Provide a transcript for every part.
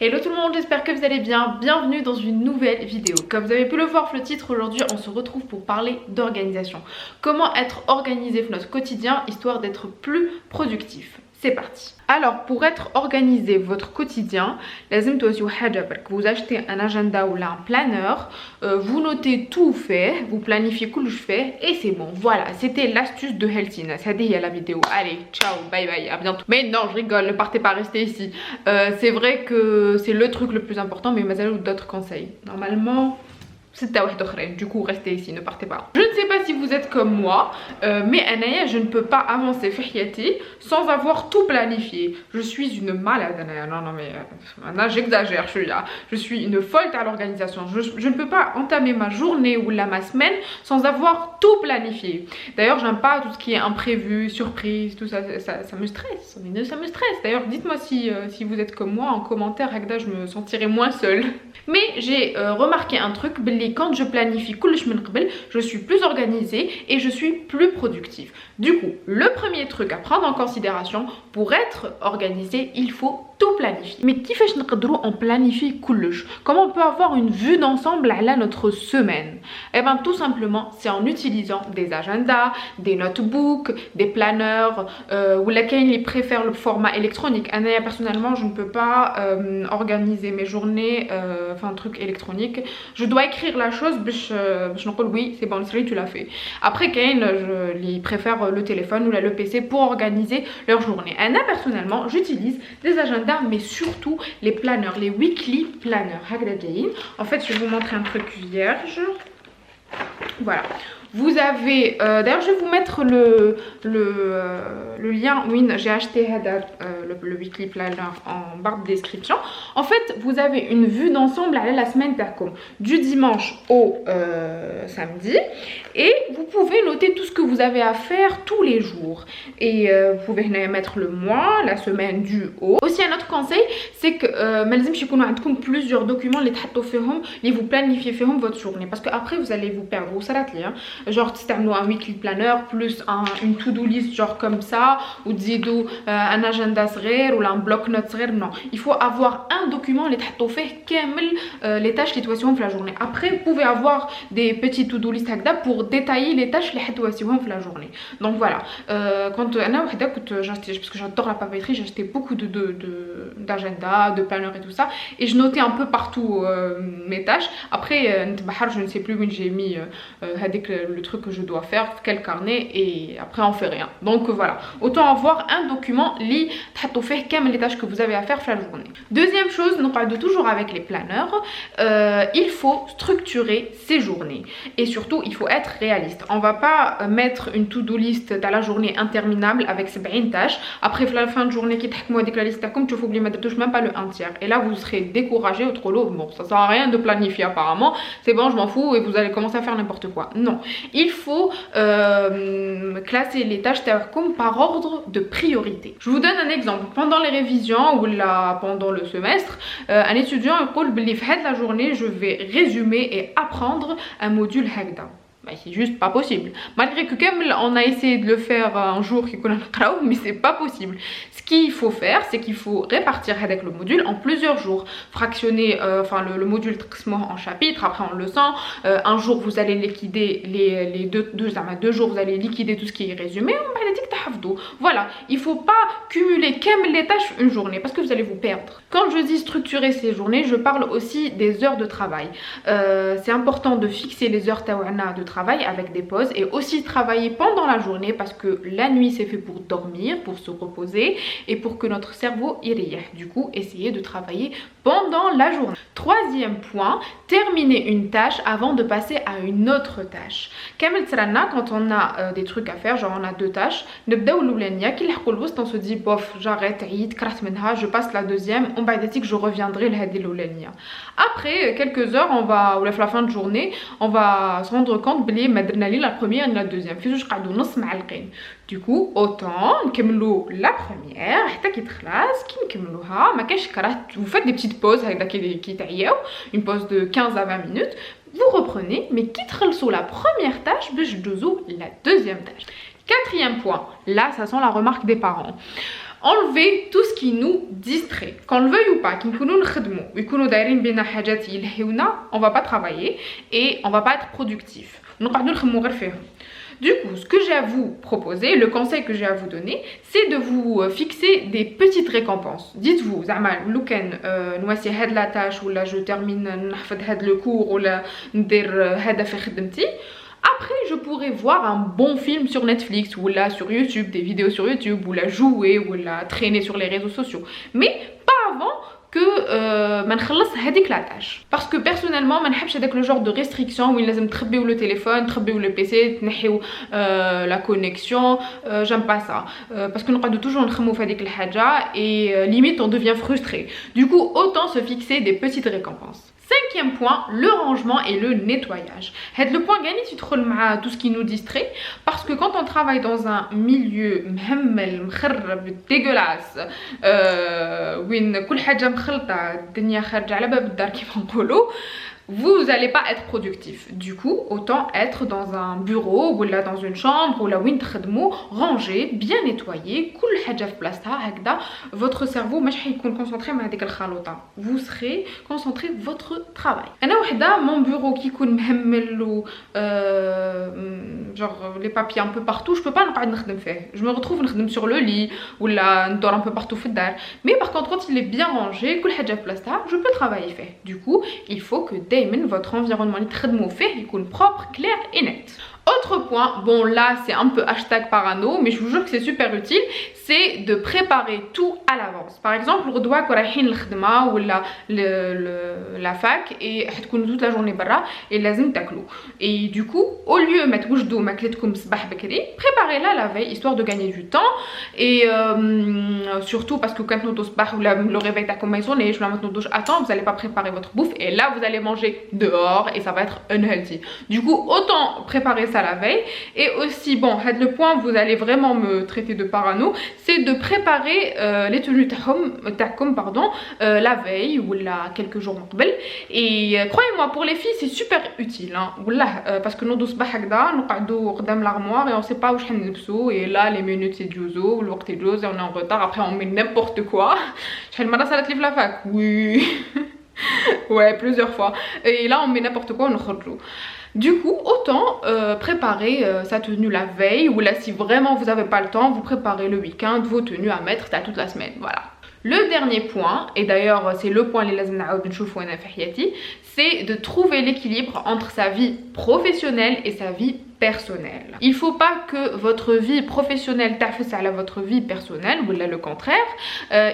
Hello tout le monde, j'espère que vous allez bien. Bienvenue dans une nouvelle vidéo. Comme vous avez pu le voir le titre, aujourd'hui on se retrouve pour parler d'organisation. Comment être organisé dans notre quotidien histoire d'être plus productif. C'est parti. Alors pour être organisé votre quotidien, vous achetez un agenda ou un planeur, vous notez tout fait, vous planifiez tout fait et c'est bon. Voilà, c'était l'astuce de Healthiness. C'est la vidéo. Allez, ciao, bye bye, à bientôt. Mais non, je rigole, ne partez pas, restez ici. C'est vrai que c'est le truc le plus important, mais vous avez d'autres conseils. Normalement, c'est du coup restez ici, ne partez pas. Je ne sais pas si vous êtes comme moi, mais Anaya, je ne peux pas avancer Fihyati sans avoir tout planifié. Je suis une malade Anaya, non mais maintenant j'exagère, je suis une folle à l'organisation. Je ne peux pas entamer ma journée ou ma semaine sans avoir tout planifié. D'ailleurs j'aime pas tout ce qui est imprévu, surprise, tout ça, ça me stresse, ça me stresse. D'ailleurs dites-moi si vous êtes comme moi en commentaire, Agda, je me sentirai moins seule. Mais j'ai remarqué un truc, quand je planifie je suis plus organisée et je suis plus productive. Du coup, le premier truc à prendre en considération, pour être organisé, il faut tout planifier. Mais كيفاش نقدروا on planifie كلش? Comment on peut avoir une vue d'ensemble à notre semaine? Eh bien tout simplement, c'est en utilisant des agendas, des notebooks, des planeurs, ou laquelle ils préfèrent le format électronique. Anaya, personnellement, je ne peux pas organiser mes journées, enfin un truc électronique. Je dois écrire la chose, oui, c'est bon, tu l'as fait. Après, ils préfèrent le téléphone ou le PC pour organiser leur journée. Anna, personnellement, j'utilise des agendas, mais surtout les planeurs, les weekly planners. En fait, je vais vous montrer un truc vierge. Voilà. Vous avez, d'ailleurs je vais vous mettre le lien. Oui, j'ai acheté le weekly planner en barre de description. En fait, vous avez une vue d'ensemble à la semaine du dimanche au samedi, et vous pouvez noter tout ce que vous avez à faire tous les jours. Et vous pouvez mettre le mois, la semaine du haut. Aussi un autre conseil, c'est que plusieurs documents les vous planifiez votre journée, parce que après vous allez vous perdre. Genre un weekly planner plus une to-do list genre comme ça, ou un agenda ou un bloc-notes. Non, il faut avoir un document les tâches qui doivent faire la journée. Après vous pouvez avoir des petits to-do list pour détailler les tâches qui doivent faire la journée. Donc voilà, quand j'achetais, parce que j'adore la papeterie, j'achetais beaucoup d'agenda, de planners et tout ça, et je notais un peu partout mes tâches. Après je ne sais plus où j'ai mis le truc que je dois faire, quel carnet, et après on fait rien. Donc voilà, autant avoir un document les tâches que vous avez à faire la journée. Deuxième chose, nous parlons toujours avec les planeurs, il faut structurer ses journées, et surtout il faut être réaliste. On va pas mettre une to-do list dans la journée interminable avec 70 tâches. Après la fin de journée qui avec la liste comme tu faut oublier même pas le 1/3, et là vous serez découragé ou trop lourd. Bon, ça sert à rien de planifier apparemment, c'est bon, je m'en fous, et vous allez commencer à faire n'importe quoi. Non, il faut classer les tâches comme par ordre de priorité. Je vous donne un exemple. Pendant les révisions ou pendant le semestre, un étudiant dit la journée je vais résumer et apprendre un module Hagda. Bah, c'est juste pas possible. Malgré que on a essayé de le faire un jour mais c'est pas possible. Ce qu'il faut faire, c'est qu'il faut répartir avec le module en plusieurs jours, fractionner le module en chapitres, après en leçons. Un jour vous allez liquider les deux jours vous allez liquider tout ce qui est résumé. Voilà, il faut pas cumuler les tâches une journée parce que vous allez vous perdre. Quand je dis structurer ces journées, je parle aussi des heures de travail. C'est important de fixer les heures de travail avec des pauses, et aussi travailler pendant la journée, parce que la nuit c'est fait pour dormir, pour se reposer et pour que notre cerveau irrière. Du coup, essayez de travailler pendant la journée. Troisième point, terminer une tâche avant de passer à une autre tâche. Quand on a des trucs à faire, genre on a deux tâches, on se dit bof, j'arrête, je passe la deuxième, on va dire que je reviendrai après quelques heures, ou à la fin de journée, on va se rendre compte la première et la deuxième. Du coup, autant la première, vous faites des petites pauses avec une pause de 15 à 20 minutes, vous reprenez, mais sous la première tâche, la deuxième tâche. Quatrième point, là ça sent la remarque des parents. enlever tout ce qui nous distrait. Qu'on le veuille ou pas, qu'on nous نخدمو ويكونوا دايرين بينا حاجات يلهيونا, on va pas travailler et on va pas être productif. نقعدوا نخمموا غير فيهم. Du coup, ce que j'ai à vous proposer, le conseil que j'ai à vous donner, c'est de vous fixer des petites récompenses. Dites-vous, Zama, Louken, noisy had la tâche, ou là je termine le cours, ou là après, je pourrais voir un bon film sur Netflix, ou là sur YouTube, des vidéos sur YouTube, ou là jouer, ou là traîner sur les réseaux sociaux. Mais pas avant que ما نخلص هذيك la tâche. Parce que personnellement ما نحبش هذاك le genre de restriction où il لازم تخبيو le téléphone, تخبيو le PC, تنحيو la connexion, j'aime pas ça. Parce que نقعدو toujours نخممو في هذيك الحاجة et limite on devient frustré. Du coup, autant se fixer des petites récompenses. Cinquième point, le rangement et le nettoyage. Le point gagné, tu te relis tout ce qui nous distrait. Parce que quand on travaille dans un milieu dégueulasse, où كل حاجة مخلطة, الدنيا خارجة على باب الدار كيف نقولوا, vous n'allez pas être productif. Du coup, autant être dans un bureau ou là dans une chambre ou là où rangé, bien nettoyé, votre cerveau concentré vous serez concentré votre travail. Mon bureau qui genre les papiers un peu partout, je peux pas je me retrouve sur le lit ou là un peu partout. Mais par contre, quand il est bien rangé, je peux travailler. Du coup, il faut que dès votre environnement est propre, clair et net. Autre point, bon là c'est un peu hashtag parano, mais je vous jure que c'est super utile, c'est de préparer tout à l'avance. Par exemple, le doigt ou la fac et toute la journée barra et lazim taklou. Et du coup, au lieu de mettre préparez-la la veille histoire de gagner du temps et surtout parce que quand le réveil t'a comme je vais mettre nos douches à temps, vous n'allez pas préparer votre bouffe et là vous allez manger dehors et ça va être unhealthy. Du coup, autant préparer ça la veille. Et aussi, bon, le point, vous allez vraiment me traiter de parano, c'est de préparer les tenues takom, pardon, la veille ou là quelques jours مقبل. Et croyez-moi, pour les filles c'est super utile, hein. Parce que nous douce bahagda, nous قعدوا قدام l'armoire et on sait pas où je نلبسو et là les minutes c'est djozo, le وقت djozo et on est en retard, après on met n'importe quoi. Je المرة صارت لي في la fac. Oui. Ouais, plusieurs fois. Et là on met n'importe quoi, on خرجوا. Du coup, autant préparer sa tenue la veille ou là si vraiment vous n'avez pas le temps, vous préparez le week-end vos tenues à mettre toute la semaine. Voilà. Le dernier point, et d'ailleurs c'est le point c'est de trouver l'équilibre entre sa vie professionnelle et sa vie personnelle. Il faut pas que votre vie professionnelle tafesse à votre vie personnelle ou là le contraire.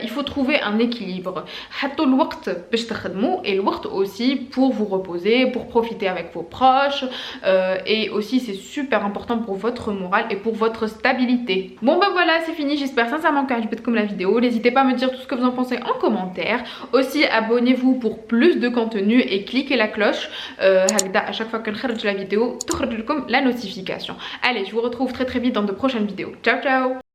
Il faut trouver un équilibre. Et le وقت aussi pour vous reposer, pour profiter avec vos proches et aussi c'est super important pour votre morale et pour votre stabilité. Bon ben voilà, c'est fini, j'espère sincèrement que vous avez aimé la vidéo. N'hésitez pas à me dire tout ce que vous en pensez en commentaire. Aussi abonnez-vous pour plus de contenu et cliquez la cloche à chaque fois que je la vidéo la notification. Allez, je vous retrouve très vite dans de prochaines vidéos. Ciao ciao.